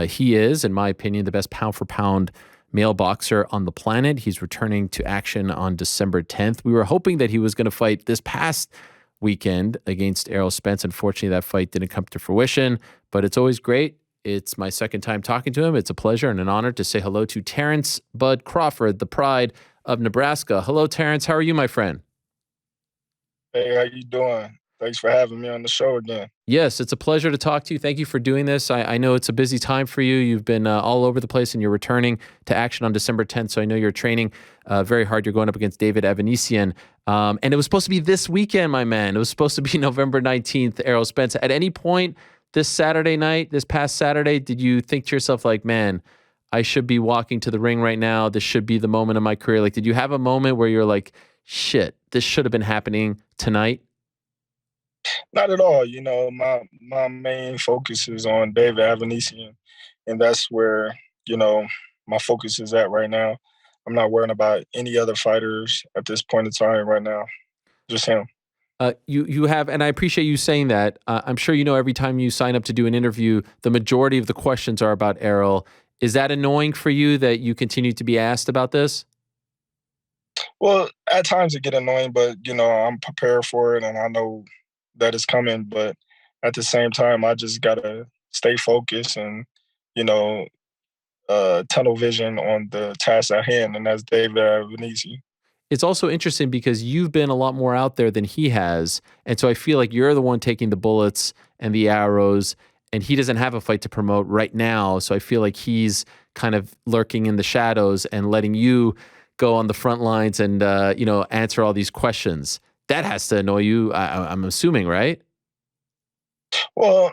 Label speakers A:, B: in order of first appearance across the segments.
A: He is, in my opinion, the best pound-for-pound male boxer on the planet. He's returning to action on December 10th. We were hoping that he was going to fight this past weekend against Errol Spence. Unfortunately, that fight didn't come to fruition, but it's always great. It's my second time talking to him. It's a pleasure and an honor to say hello to Terence Bud Crawford, the pride of Nebraska. Hello, Terence. How are you, my friend?
B: Hey, how you doing? Thanks for having me on the show again.
A: Yes, it's a pleasure to talk to you. Thank you for doing this. I know it's a busy time for you. You've been all over the place and you're returning to action on December 10th. So I know you're training very hard. You're going up against David Avanesyan. And it was supposed to be this weekend, my man. It was supposed to be November 19th, Errol Spence. At any point this Saturday night, this past Saturday, did you think to yourself like, man, I should be walking to the ring right now. This should be the moment of my career. Like, did you have a moment where you're like, shit, this should have been happening tonight?
B: Not at all. My main focus is on David Avanesyan, and that's where you know my focus is at right now. I'm not worrying about any other fighters at this point in time right now. Just him.
A: You have, and I appreciate you saying that. I'm sure you know every time you sign up to do an interview, the majority of the questions are about Errol. Is that annoying for you that you continue to be asked about this?
B: Well, at times it get annoying, but I'm prepared for it, and I know that it's coming. But at the same time, I just gotta stay focused and you know tunnel vision on the task at hand, and that's David Avanesyan.
A: It's also interesting because you've been a lot more out there than he has. And so I feel like you're the one taking the bullets and the arrows, and he doesn't have a fight to promote right now. So I feel like he's kind of lurking in the shadows and letting you go on the front lines and, answer all these questions. That has to annoy you, I'm assuming, right?
B: Well,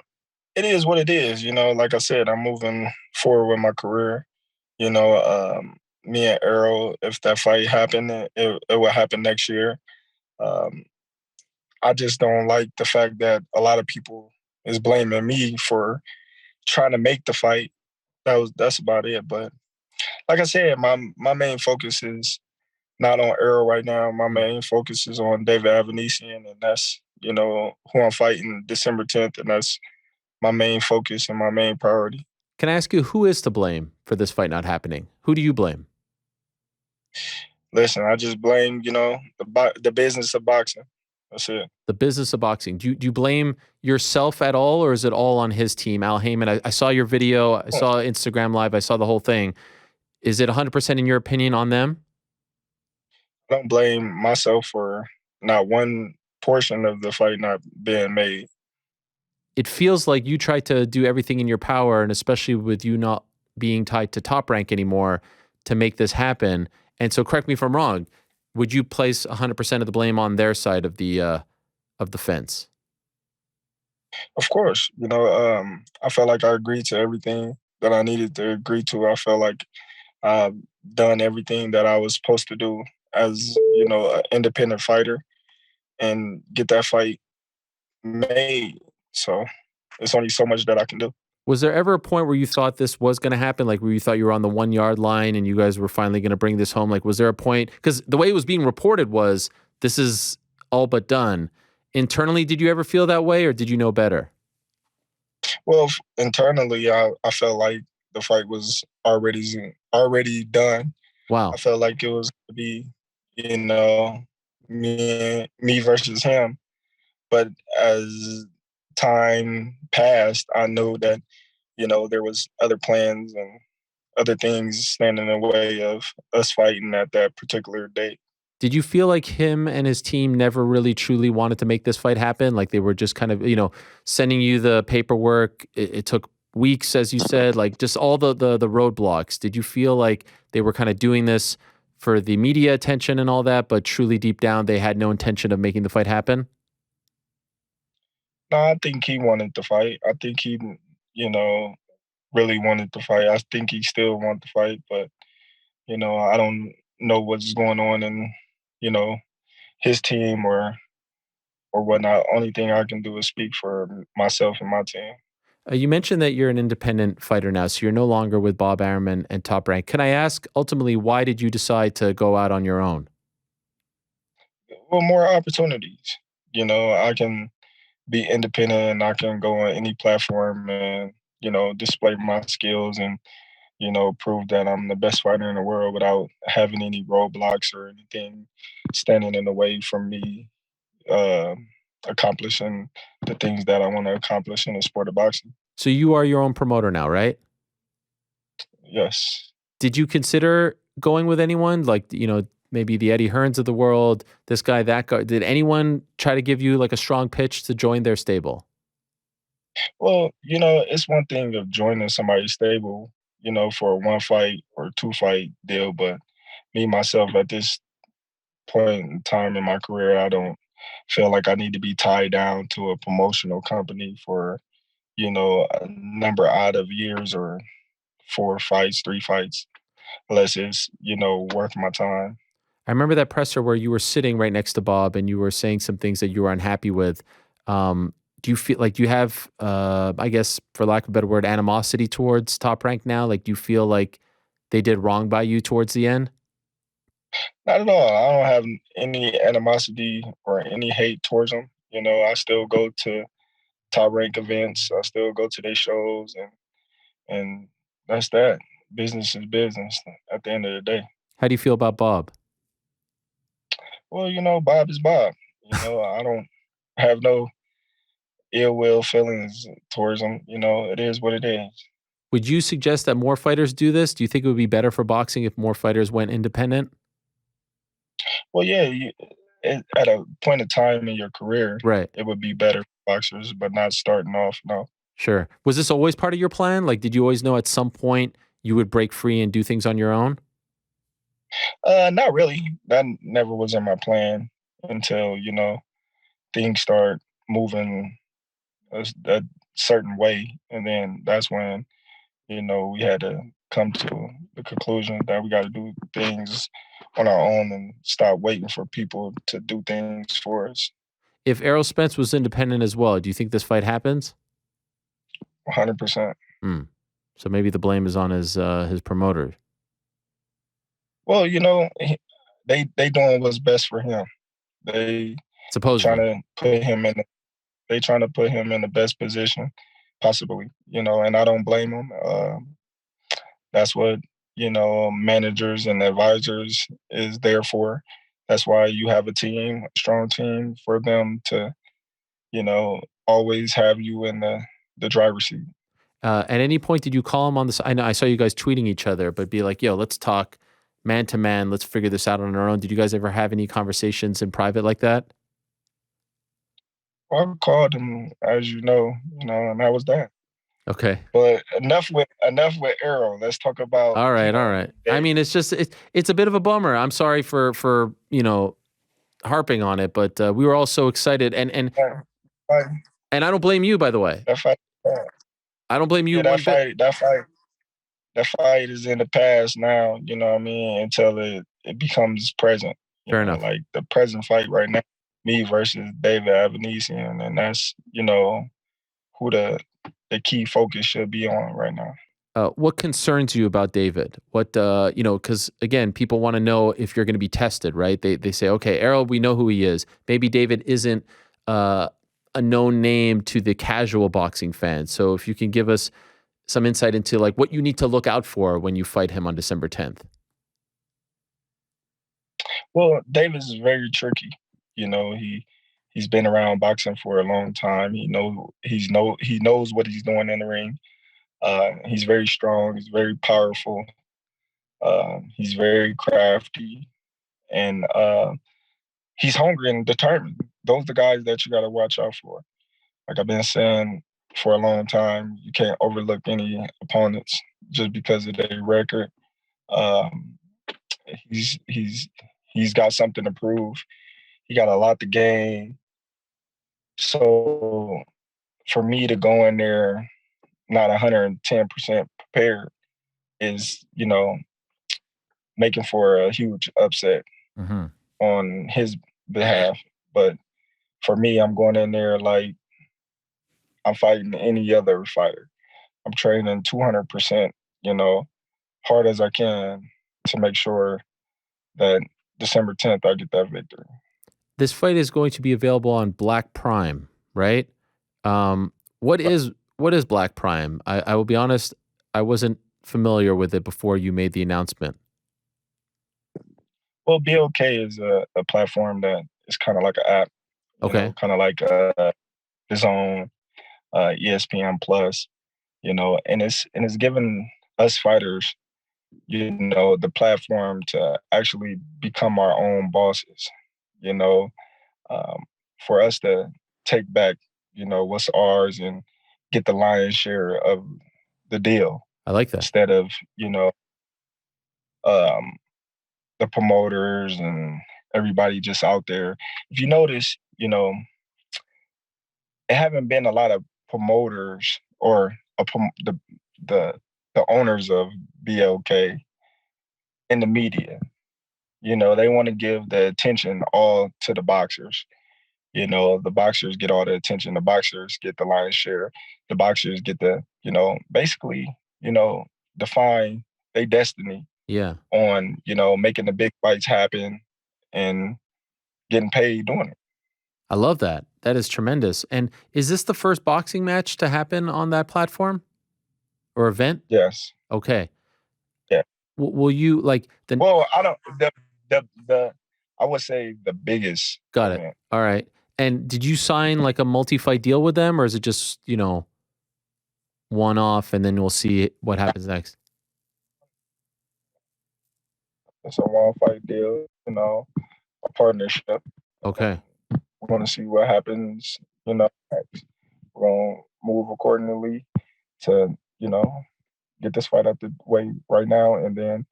B: it is what it is. Like I said, I'm moving forward with my career. Me and Errol, if that fight happened, it will happen next year. Um, I just don't like the fact that a lot of people is blaming me for trying to make the fight. That's about it. But like I said, my main focus is not on Errol right now. My main focus is on David Avanesyan, and that's who I'm fighting December 10th, and that's my main focus and my main priority.
A: Can I ask you who is to blame for this fight not happening? Who do you blame?
B: Listen, I just blame the business of boxing. That's it.
A: The business of boxing. Do you blame yourself at all, or is it all on his team, Al Heyman? I saw your video. I saw Instagram Live. I saw the whole thing. Is it 100% in your opinion on them?
B: I don't blame myself for not one portion of the fight not being made.
A: It feels like you tried to do everything in your power, and especially with you not being tied to Top Rank anymore, to make this happen. And so, correct me if I'm wrong. Would you place 100% of the blame on their side of the fence?
B: Of course, I felt like I agreed to everything that I needed to agree to. I felt like I've done everything that I was supposed to do as an independent fighter and get that fight made. So it's only so much that I can do.
A: Was there ever a point where you thought this was going to happen? Like where you thought you were on the 1 yard line and you guys were finally going to bring this home? Like, was there a point? Because the way it was being reported was this is all but done. Internally, did you ever feel that way or did you know better?
B: Well, internally, I felt like the fight was already done. I
A: Wow.
B: felt like it was to be, you know, me versus him. But as time passed, I knew that there was other plans and other things standing in the way of us fighting at that particular date.
A: Did you feel like him and his team never really truly wanted to make this fight happen? Like they were just kind of, sending you the paperwork. It took weeks, as you said, like just all the roadblocks. Did you feel like they were kind of doing this for the media attention and all that, but truly deep down they had no intention of making the fight happen?
B: No, I think he wanted to fight. I think he, you know, really wanted to fight. I think he still wanted to fight, but I don't know what's going on in, you know, his team or whatnot. Only thing I can do is speak for myself and my team.
A: You mentioned that you're an independent fighter now, so you're no longer with Bob Arum and Top Rank. Can I ask, ultimately, why did you decide to go out on your own?
B: Well, more opportunities. I can be independent and I can go on any platform and display my skills and prove that I'm the best fighter in the world without having any roadblocks or anything standing in the way from me uh, accomplishing the things that I want to accomplish in the sport of boxing.
A: So you are your own promoter now, right?
B: Yes.
A: Did you consider going with anyone like, maybe the Eddie Hearns of the world, this guy, that guy? Did anyone try to give you like a strong pitch to join their stable?
B: Well, it's one thing of joining somebody's stable, for a one fight or two fight deal, but me myself at this point in time in my career, I don't feel like I need to be tied down to a promotional company for, a number out of years or four fights, three fights, unless it's, worth my time.
A: I remember that presser where you were sitting right next to Bob and you were saying some things that you were unhappy with. Do you feel like, do you have, I guess, for lack of a better word, animosity towards Top Rank now? Like, do you feel like they did wrong by you towards the end?
B: Not at all. I don't have any animosity or any hate towards them. I still go to top rank events. I still go to their shows, and that's that. Business is business at the end of the day.
A: How do you feel about Bob?
B: Well, Bob is Bob. I don't have no ill will feelings towards him. It is what it is.
A: Would you suggest that more fighters do this? Do you think it would be better for boxing if more fighters went independent?
B: Well, yeah, at a point of time in your career,
A: Right.
B: it would be better for boxers, but not starting off. No,
A: Sure. Was this always part of your plan? Like, did you always know at some point you would break free and do things on your own?
B: not really. That never was in my plan until things start moving a certain way, and then that's when we had to come to the conclusion that we got to do things on our own and stop waiting for people to do things for us.
A: If Errol Spence was independent as well, do you think this fight happens?
B: 100%.
A: Hmm. So maybe the blame is on his promoter.
B: Well, they doing what's best for him. They trying
A: Supposedly.
B: to put him in. They trying to put him in the best position possibly. And I don't blame them. That's what managers and advisors is there for. That's why you have a team, a strong team, for them to always have you in the driver's seat.
A: At any point, did you call him on this? I know I saw you guys tweeting each other, but be like, "Yo, let's talk man to man. Let's figure this out on our own." Did you guys ever have any conversations in private like that?
B: I called him, as and that was that.
A: Okay.
B: But enough with Errol. Let's talk about
A: All right. All right. I
B: David.
A: mean, it's a bit of a bummer. I'm sorry for harping on it, but we were all so excited,
B: Fight,
A: and I don't blame you, by the way.
B: that fight,
A: I don't blame you
B: yeah, that
A: one bit.
B: fight, that fight, that fight is in the past now. You know what I mean? Until it becomes present.
A: Fair enough.
B: Like the present fight right now, me versus David Avanesyan, and that's who the key focus should be on right now.
A: What concerns you about David? What because again, people want to know if you're going to be tested, right? They say, okay, Errol, we know who he is. Maybe David isn't a known name to the casual boxing fan. So if you can give us some insight into like what you need to look out for when you fight him on December 10th.
B: Well, Davis is very tricky. He's been around boxing for a long time. He knows what he's doing in the ring. He's very strong. He's very powerful. He's very crafty, and he's hungry and determined. Those are the guys that you got to watch out for. Like I've been saying for a long time, you can't overlook any opponents just because of their record. Um, he's got something to prove. He got a lot to gain. So for me to go in there not 110% prepared is, making for a huge upset
A: Mm-hmm.
B: on his behalf. But for me, I'm going in there like I'm fighting any other fighter. I'm training 200%, hard as I can to make sure that December 10th I get that victory.
A: This fight is going to be available on Black Prime, right? What is What is Black Prime? I will be honest, I wasn't familiar with it before you made the announcement.
B: Well, BLK is a platform that is kind of like an app,
A: Okay,
B: kind of like his own ESPN Plus, and it's given us fighters, the platform to actually become our own bosses, you know, um, for us to take back, what's ours and get the lion's share of the deal
A: I like that.
B: instead of, um, the promoters and everybody just out there. If you notice, it haven't been a lot of promoters or the the owners of BLK in the media. They want to give the attention all to the boxers. The boxers get all the attention. The boxers get the lion's share. The boxers get basically, define their destiny
A: Yeah.
B: on, making the big fights happen and getting paid doing it.
A: I love that. That is tremendous. And is this the first boxing match to happen on that platform or event?
B: Yes.
A: Okay.
B: Yeah.
A: Will you like the
B: Well, I don't the I would say the biggest
A: got it.
B: event.
A: All right. And did you sign like a multi-fight deal with them or is it just, one off and then we'll see what happens next?
B: It's a one fight deal, a partnership.
A: Okay.
B: We're gonna see what happens, next. We're gonna move accordingly to, get this fight out the way right now and then,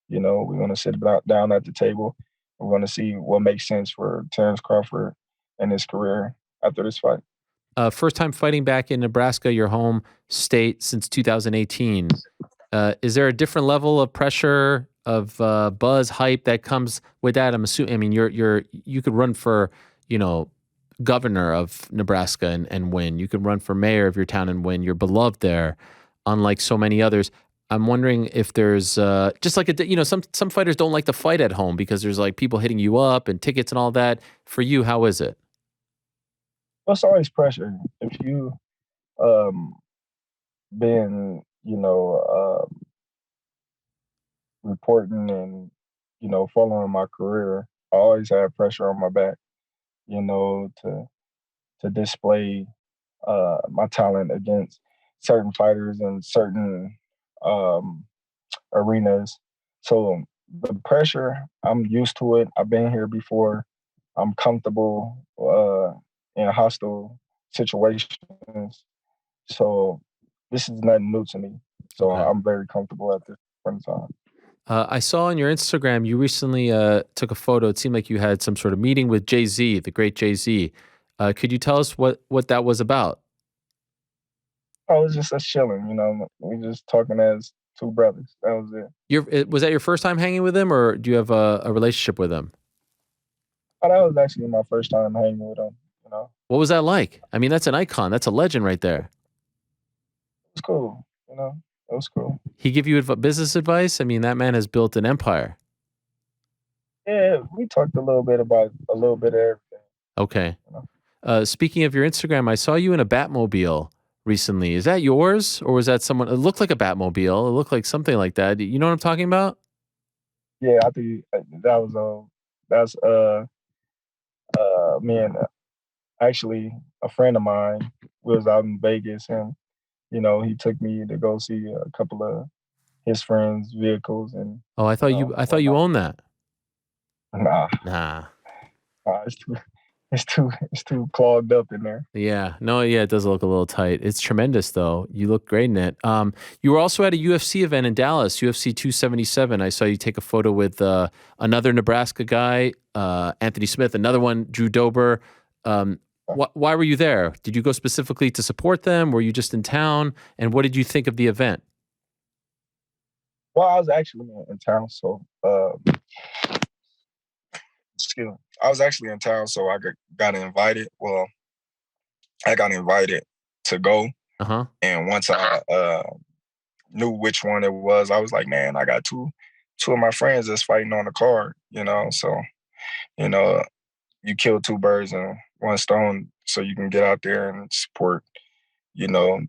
B: we're gonna sit down at the table. We're gonna see what makes sense for Terence Crawford and his career after this fight.
A: First time fighting back in Nebraska, your home state, since 2018. Is there a different level of pressure, of buzz, hype that comes with that? I'm assuming. I mean, you could run for, you know, governor of Nebraska and win. You could run for mayor of your town and win. You're beloved there, unlike so many others. I'm wondering if there's just like some fighters don't like to fight at home because there's like people hitting you up and tickets and all that. For you, how is it?
B: Well, it's always pressure. If you um been, reporting and, following my career, I always had pressure on my back, to display my talent against certain fighters and certain um, arenas. So the pressure, I'm used to it. I've been here before. I'm comfortable in hostile situations. So this is nothing new to me. So
A: Okay.
B: I'm very comfortable at this point in time.
A: I saw on your Instagram you recently took a photo. It seemed like you had some sort of meeting with Jay Z, the great Jay Z. Could you tell us what that was about?
B: I was just us chilling, we just talking as two brothers. That was it.
A: Was that your first time hanging with him, or do you have a relationship with him?
B: Oh, that was actually my first time hanging with him.
A: What was that like? I mean, that's an icon. That's a legend right there.
B: It was cool, it was cool.
A: He give you business advice? I mean, that man has built an empire.
B: Yeah, we talked a little bit about a little bit of everything,
A: Okay.
B: you know.
A: Speaking of your Instagram, I saw you in a Batmobile recently. Is that yours, or was that someone? It looked like a Batmobile. It looked like something like that. You know what I'm talking about?
B: Yeah, I think that was that's me and actually a friend of mine was out in Vegas and he took me to go see a couple of his friends' vehicles and
A: Oh, I thought you
B: whatnot.
A: owned that.
B: Nah,
A: Nah.
B: it's too clogged up in there.
A: Yeah. No, yeah, it does look a little tight. It's tremendous though. You look great in it. You were also at a UFC event in Dallas, UFC 277. I saw you take a photo with another Nebraska guy, Anthony Smith, another one, Drew Dober. Why were you there? Did you go specifically to support them? Were you just in town? And what did you think of the event?
B: Well, I was actually in town, so excuse me. I was actually in town, so I got invited. Well, I got invited to go,
A: Uh-huh.
B: and once I knew which one it was, I was like, man, I got two of my friends that's fighting on the card, So you know, you kill two birds in one stone, so you can get out there and support,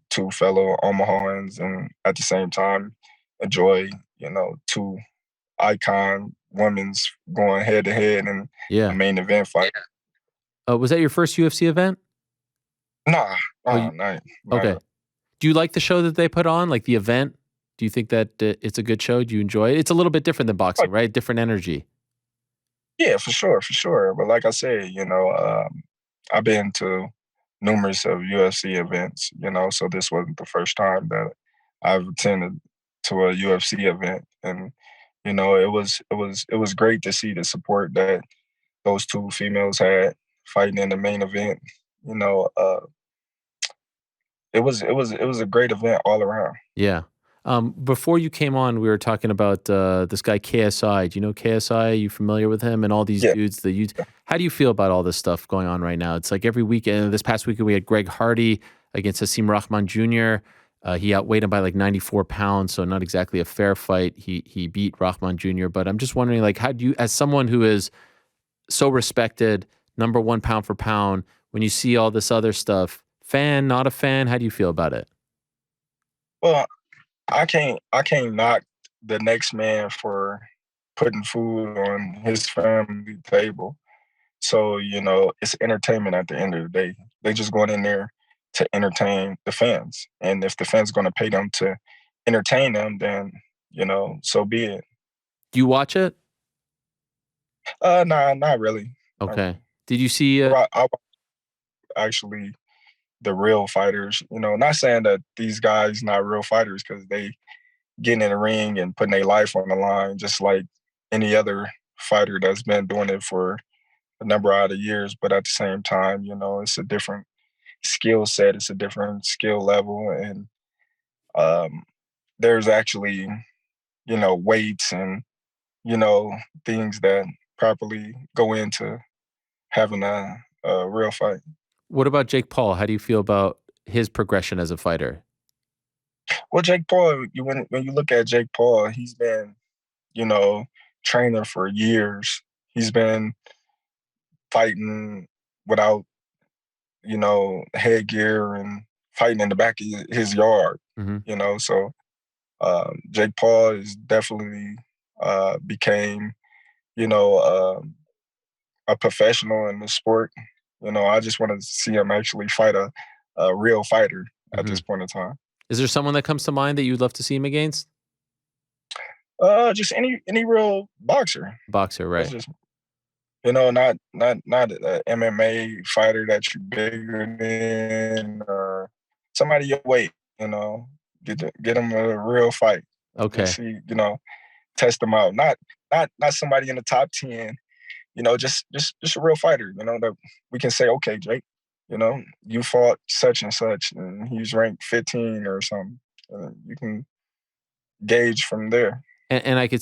B: two fellow Omahans, and at the same time enjoy, two icon women's going head to head in a
A: Yeah.
B: main event fight.
A: Was that your first UFC event?
B: Nah,
A: Oh,
B: nah,
A: you
B: not
A: okay. Do you like the show that they put on, like the event? Do you think that it's a good show? Do you enjoy it? It's a little bit different than
B: like,
A: boxing, right? Different energy.
B: yeah, for sure, for sure. But like I said, I've been to numerous of UFC events, so this wasn't the first time that I've attended to a UFC event. And it was great to see the support that those two females had fighting in the main event. You know, it was a great event all around.
A: Yeah. Before you came on, we were talking about this guy KSI. Do you know KSI? Are you familiar with him and all these
B: Yeah.
A: dudes? How do you feel about all this stuff going on right now? It's like every weekend. This past weekend, we had Greg Hardy against Hasim Rahman Jr. He outweighed him by like 94 pounds, so not exactly a fair fight. He beat Rahman Jr. But I'm just wondering, like, how do you, as someone who is so respected, number one pound for pound, when you see all this other stuff, fan, not a fan, how do you feel about it?
B: Well, I can't knock the next man for putting food on his family table. So, it's entertainment at the end of the day. They just going in there to entertain the fans. And if the fans gonna pay them to entertain them, then, so be it.
A: Do you watch it?
B: Nah, not really. Not
A: Okay.
B: really.
A: Did you see
B: I watch actually the real fighters, not saying that these guys not real fighters because they getting in the ring and putting their life on the line, just like any other fighter that's been doing it for a number of years. But at the same time, it's a different skill set, it's a different skill level, and um, there's actually, weights and you know things that properly go into having a real fight.
A: what about Jake Paul? How do you feel about his progression as a fighter?
B: Well, Jake Paul, when you look at Jake Paul, he's been, you know, training for years. He's been fighting without, headgear and fighting in the back of his yard,
A: Mhm.
B: So Jake Paul is definitely became, you know, a professional in the sport. I just want to see him actually fight a real fighter at this
A: Mhm.
B: point in time.
A: Is there someone that comes to mind that you'd love to see him against?
B: Just any real boxer.
A: Boxer,
B: That's
A: right.
B: just not a MMA fighter that you're bigger than or somebody your weight. You know, get them a real fight. Just
A: Okay.
B: see, test them out. Not somebody in the top 10. Just a real fighter. That we can say, okay, Jake, you fought such and such, and he's ranked 15 or something. You can gauge from there.
A: And I could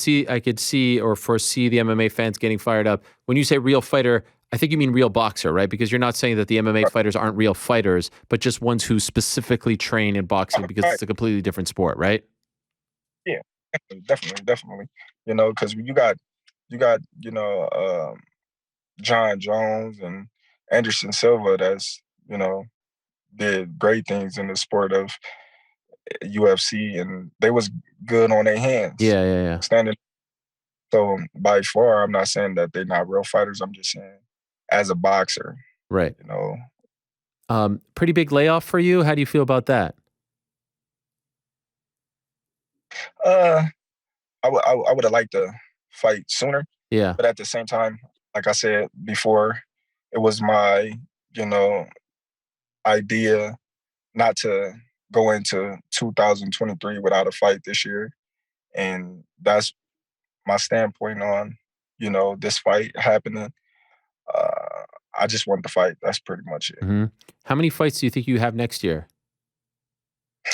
A: see or foresee the MMA fans getting fired up. When you say real fighter, I think you mean real boxer, right? Because you're not saying that the MMA
B: Right.
A: fighters aren't real fighters, but just ones who specifically train in boxing because
B: Right.
A: it's a completely different sport, right?
B: Yeah. Definitely. Because you got John Jones and Anderson Silva that's did great things in the sport of UFC, and they was good on their hands
A: Yeah, yeah, yeah.
B: standing. So by far, I'm not saying that they're not real fighters. I'm just saying, as a boxer,
A: Right.
B: you know,
A: Pretty big layoff for you. How do you feel about that?
B: uh, I would have liked to fight sooner,
A: Yeah.
B: but at the same time, like I said before, it was my you know idea not to go into 2023 without a fight this year, and that's my standpoint on this fight happening. Uh, I just want the fight. That's pretty much it.
A: Hmm. How many fights do you think you have next year?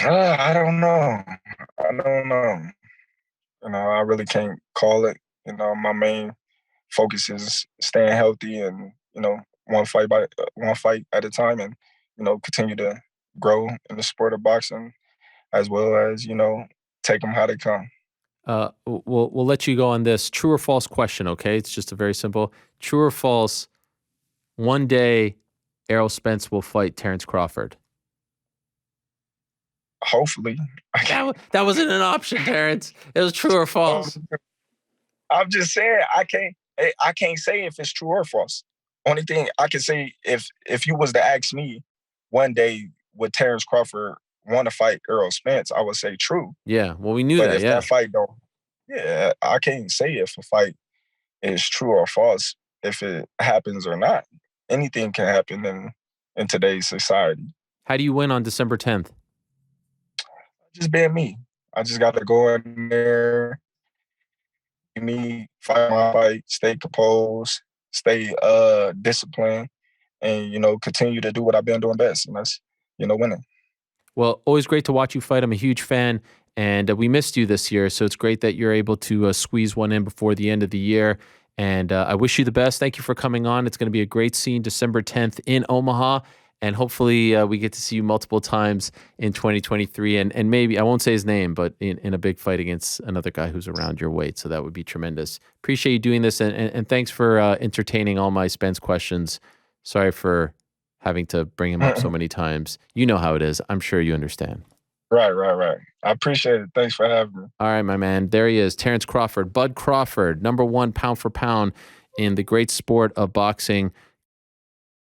B: I don't know. I don't know. I really can't call it. My main focus is staying healthy and one fight at a time, and continue to grow in the sport of boxing as well as take them how they come.
A: We'll let you go on this true or false question. Okay, it's just a very simple true or false. One day, Errol Spence will fight Terence Crawford.
B: Hopefully.
A: That wasn't an option, Terrence. It was true or false.
B: I'm just saying I can't say if it's true or false. Only thing I can say, if you was to ask me one day would Terence Crawford want to fight Errol Spence, I would say true.
A: Yeah, well, we knew
B: But
A: that.
B: if
A: Yeah.
B: that fight don't, yeah, I can't say if a fight is true or false, if it happens or not. Anything can happen in today's society.
A: How do you win on December 10th?
B: Just being me. I just got to go in there, me, fight my fight, stay composed, stay disciplined, and continue to do what I've been doing best, and that's winning.
A: Well, always great to watch you fight. I'm a huge fan, and we missed you this year, so it's great that you're able to squeeze one in before the end of the year. And I wish you the best. Thank you for coming on. It's going to be a great scene December 10th in Omaha, and hopefully we get to see you multiple times in 2023. And maybe, I won't say his name, but in a big fight against another guy who's around your weight. So that would be tremendous. Appreciate you doing this, and thanks for entertaining all my Spence questions. Sorry for having to bring him up so many times. You know how it is. I'm sure you understand.
B: Right. I appreciate it. Thanks for having me.
A: All right, my man. There he is, Terence Crawford. Bud Crawford, #1 pound for pound in the great sport of boxing.